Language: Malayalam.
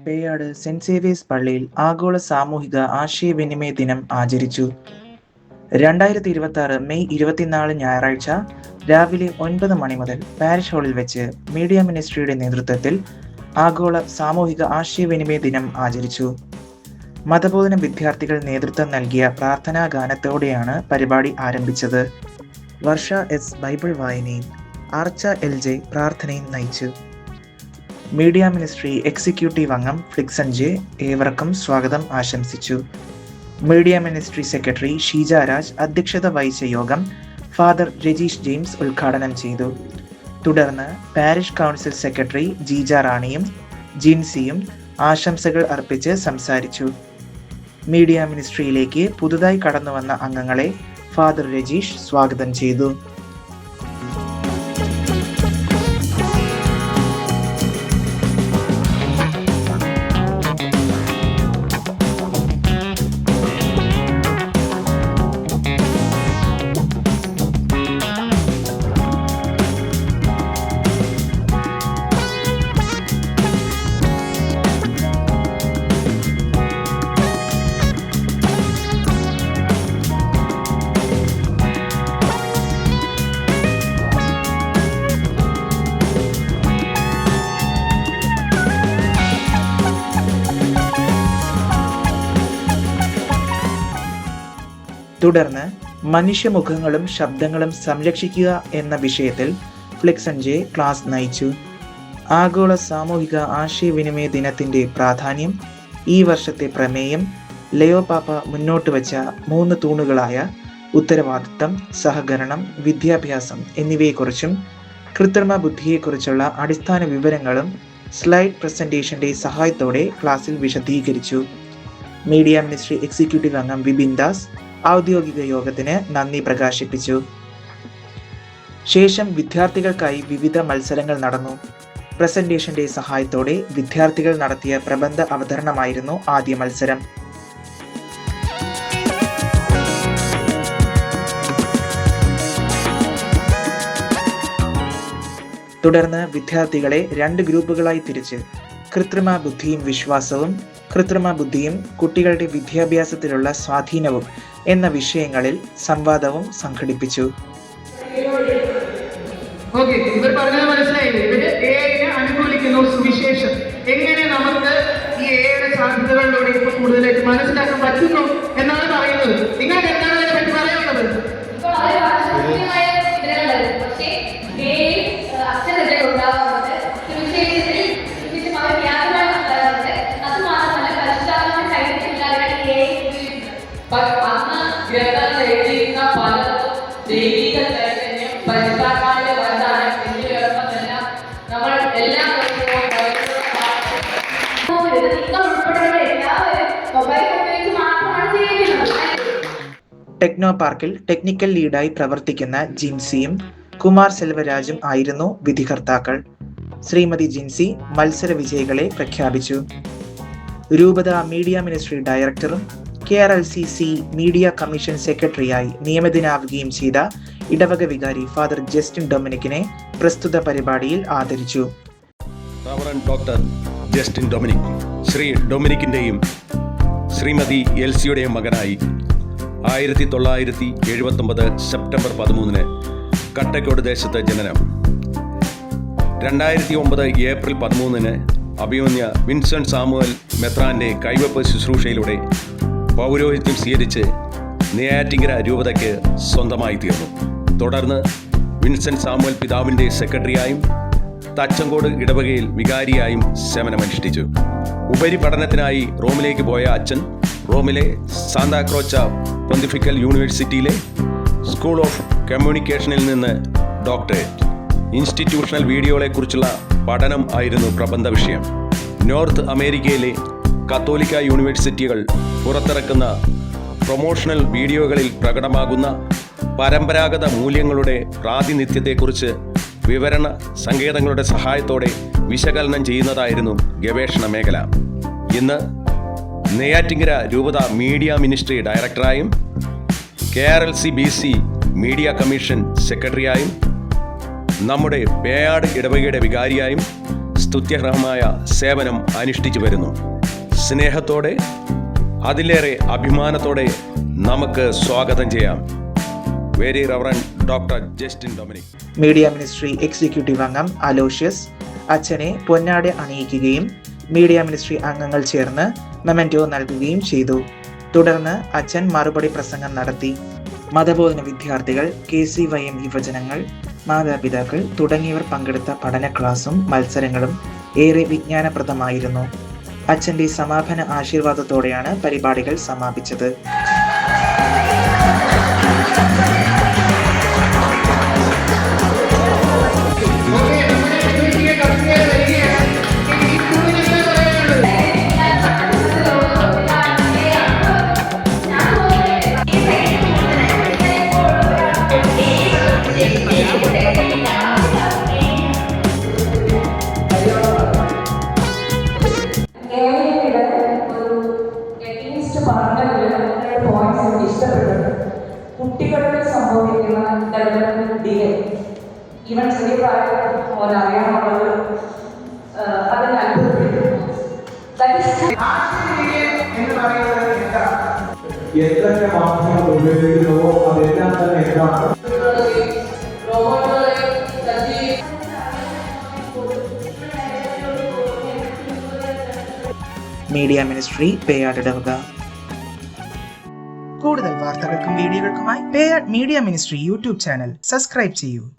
പേയാട് സെന്റ് സേവിയേഴ്സ് പള്ളിയിൽ ആഗോള സാമൂഹിക ആശയവിനിമയ ദിനം ആചരിച്ചു. 2026 മെയ് 24 ഞായറാഴ്ച രാവിലെ 9 മണി മുതൽ പാരിഷ് ഹാളിൽ വെച്ച് മീഡിയ മിനിസ്ട്രിയുടെ നേതൃത്വത്തിൽ ആഗോള സാമൂഹിക ആശയവിനിമയ ദിനം ആചരിച്ചു. മതബോധന വിദ്യാർത്ഥികൾ നേതൃത്വം നൽകിയ പ്രാർത്ഥനാ ഗാനത്തോടെയാണ് പരിപാടി ആരംഭിച്ചത്. വർഷ എസ് ബൈബിൾ വായനയും ആർച്ച LJ പ്രാർത്ഥനയും നയിച്ചു. മീഡിയ മിനിസ്ട്രി എക്സിക്യൂട്ടീവ് അംഗം ഫ്ലിക്സൺ J ഏവർക്കും സ്വാഗതം ആശംസിച്ചു. Media ministry secretary Sheeja Raj അധ്യക്ഷത വഹിച്ച യോഗം ഫാദർ രജീഷ് ജെയിംസ് ഉദ്ഘാടനം ചെയ്തു. തുടർന്ന് പാരിഷ് കൗൺസിൽ സെക്രട്ടറി ജീജ റാണിയും ജിൻസിയും ആശംസകൾ അർപ്പിച്ച് സംസാരിച്ചു. മീഡിയ മിനിസ്ട്രിയിലേക്ക് പുതുതായി കടന്നുവന്ന അംഗങ്ങളെ ഫാദർ രജീഷ് സ്വാഗതം ചെയ്തു. തുടർന്ന് മനുഷ്യമുഖങ്ങളും ശബ്ദങ്ങളും സംരക്ഷിക്കുക എന്ന വിഷയത്തിൽ ഫ്ലിക്സൺ J ക്ലാസ് നയിച്ചു. ആഗോള സാമൂഹിക ആശയവിനിമയ ദിനത്തിന്റെ പ്രാധാന്യം, ഈ വർഷത്തെ പ്രമേയം, ലയോ പാപ്പ മുന്നോട്ട് വച്ച 3 തൂണുകളായ ഉത്തരവാദിത്തം, സഹകരണം, വിദ്യാഭ്യാസം എന്നിവയെക്കുറിച്ചും കൃത്രിമ ബുദ്ധിയെക്കുറിച്ചുള്ള അടിസ്ഥാന വിവരങ്ങളും സ്ലൈഡ് പ്രസന്റേഷന്റെ സഹായത്തോടെ ക്ലാസ്സിൽ വിശദീകരിച്ചു. മീഡിയ മിനിസ്ട്രി എക്സിക്യൂട്ടീവ് അംഗം വിപിൻ ദാസ് ഔദ്യോഗിക യോഗത്തിന് നന്ദി പ്രകാശിപ്പിച്ചു. ശേഷം വിദ്യാർത്ഥികൾക്കായി വിവിധ മത്സരങ്ങൾ നടന്നു. പ്രസന്റേഷന്റെ സഹായത്തോടെ വിദ്യാർത്ഥികൾ നടത്തിയ പ്രബന്ധ അവതരണമായിരുന്നു ആദ്യ മത്സരം. തുടർന്ന് വിദ്യാർത്ഥികളെ 2 ഗ്രൂപ്പുകളായി തിരിച്ച് കൃത്രിമ ബുദ്ധിയും വിശ്വാസവും, കൃത്രിമ ബുദ്ധിയും കുട്ടികളുടെ വിദ്യാഭ്യാസത്തിലുള്ള സ്വാധീനവും എന്ന വിഷയങ്ങളിൽ സംവാദവും സംഘടിപ്പിച്ചു. ഇവർ പറഞ്ഞത് മനസ്സിലായില്ലേ? ഇവര് AI അനുകൂലിക്കുന്നു, സുവിശേഷം എങ്ങനെ നമുക്ക് ഈ AI സാധ്യതകളിലൂടെ ഇപ്പൊ കൂടുതലായിട്ട് മനസ്സിലാക്കാൻ പറ്റുന്നു എന്നാണ് പറയുന്നത്. നിങ്ങൾക്ക് എന്താണ് അതിനെ പറ്റി പറയാനുള്ളത്? ടെക്നോ പാർക്കിൽ ടെക്നിക്കൽ ലീഡായി പ്രവർത്തിക്കുന്ന ജിൻസിയും കുമാർ സെൽവരാജും ആയിരുന്നു വിധികർത്താക്കൾ. ശ്രീമതി ജിൻസി മത്സര വിജയികളെ പ്രഖ്യാപിച്ചു. രൂപത മീഡിയ മിനിസ്ട്രി ഡയറക്ടറും KRLCC മീഡിയ കമ്മീഷൻ സെക്രട്ടറിയായി നിയമിതനാവുകയും ചെയ്ത ഇടവക വികാരി ഫാദർ ജസ്റ്റിൻ ഡൊമിനിക്കിനെ പ്രസ്തുത പരിപാടിയിൽ ആദരിച്ചു. ഡോക്ടർ ജസ്റ്റിൻ ഡൊമിനിക്, ശ്രീ ഡൊമിനിക്കിന്റെയും ശ്രീമതി എൽസിയുടെയും മകനായി 1979 സെപ്റ്റംബർ 13 കട്ടക്കോട് ദേശത്ത് ജനനം. 2009 ഏപ്രിൽ 13 അഭിമന്യ വിൻസെന്റ് സാമുവൽ മെത്രാന്റെ കൈവപ്പ് ശുശ്രൂഷയിലൂടെ പൗരോഹിത്യം സ്വീകരിച്ച് നെയ്യാറ്റിങ്കര രൂപതയ്ക്ക് സ്വന്തമായി തീർന്നു. തുടർന്ന് വിൻസെന്റ് സാമുവൽ പിതാവിന്റെ സെക്രട്ടറിയായും തച്ചങ്കോട് ഇടവകയിൽ വികാരിയായും സേവനമനുഷ്ഠിച്ചു. ഉപരിപഠനത്തിനായി റോമിലേക്ക് പോയ അച്ഛൻ റോമിലെ സാന്താക്രോച്ച പൊന്തിഫിക്കൽ യൂണിവേഴ്സിറ്റിയിലെ സ്കൂൾ ഓഫ് കമ്മ്യൂണിക്കേഷനിൽ നിന്ന് ഡോക്ടറേറ്റ്, ഇൻസ്റ്റിറ്റ്യൂഷണൽ വീഡിയോകളെക്കുറിച്ചുള്ള പഠനം ആയിരുന്നു പ്രബന്ധ വിഷയം. നോർത്ത് അമേരിക്കയിലെ കത്തോലിക്ക യൂണിവേഴ്സിറ്റികൾ പുറത്തിറക്കുന്ന പ്രൊമോഷണൽ വീഡിയോകളിൽ പ്രകടമാകുന്ന പരമ്പരാഗത മൂല്യങ്ങളുടെ പ്രാതിനിധ്യത്തെക്കുറിച്ച് വിവരണ സങ്കേതങ്ങളുടെ സഹായത്തോടെ വിശകലനം ചെയ്യുന്നതായിരുന്നു ഗവേഷണ മേഖല. ഇന്ന് നെയ്യാറ്റിങ്കര രൂപത മീഡിയ മിനിസ്ട്രി ഡയറക്ടറായും KRLCBC മീഡിയ കമ്മീഷൻ സെക്രട്ടറിയായും നമ്മുടെ പേയാട് ഇടവകയുടെ വികാരിയായും സ്തുത്യർഹമായ സേവനം അനുഷ്ഠിച്ചു വരുന്നു. സ്നേഹത്തോടെ, അതിലേറെ അഭിമാനത്തോടെ നമുക്ക് സ്വാഗതം ചെയ്യാം. Very reverend doctor Justin Dominic. Media ministry executive അംഗം അലോഷ്യസ് അച്ഛനെ പൊന്നാട അണിയിക്കുകയും മീഡിയ മിനിസ്ട്രി അംഗങ്ങൾ ചേർന്ന് മെമന്റോ നൽകുകയും ചെയ്തു. തുടർന്ന് അച്ഛൻ മറുപടി പ്രസംഗം നടത്തി. മതബോധന വിദ്യാർത്ഥികൾ, KCYM യുവജനങ്ങൾ, മാതാപിതാക്കൾ തുടങ്ങിയവർ പങ്കെടുത്ത പഠന ക്ലാസും മത്സരങ്ങളും ഏറെ വിജ്ഞാനപ്രദമായിരുന്നു. അച്ഛൻ്റെ സമാപന ആശീർവാദത്തോടെയാണ് പരിപാടികൾ സമാപിച്ചത്. കുട്ടികൾക്ക് സംഭവിക്കുന്ന ഡെവലപ്മെന്റ് ഡിലേ, ഈവൻ ചെറിയ പ്രായത്തിൽ അറിയാനുള്ളത് അതിന് അനുഭവപ്പെടുന്നു. എന്തൊക്കെ മാധ്യമങ്ങൾ ഉപയോഗിക്കുന്നുവോ അതെല്ലാം തന്നെ എന്താണ് മീഡിയ മിനിസ്ട്രി പേയാട് ഇടവക. കൂടുതൽ വാർത്തകൾക്കും വീഡിയോകൾക്കുമായി Peyad media ministry YouTube channel subscribe ചെയ്യൂ.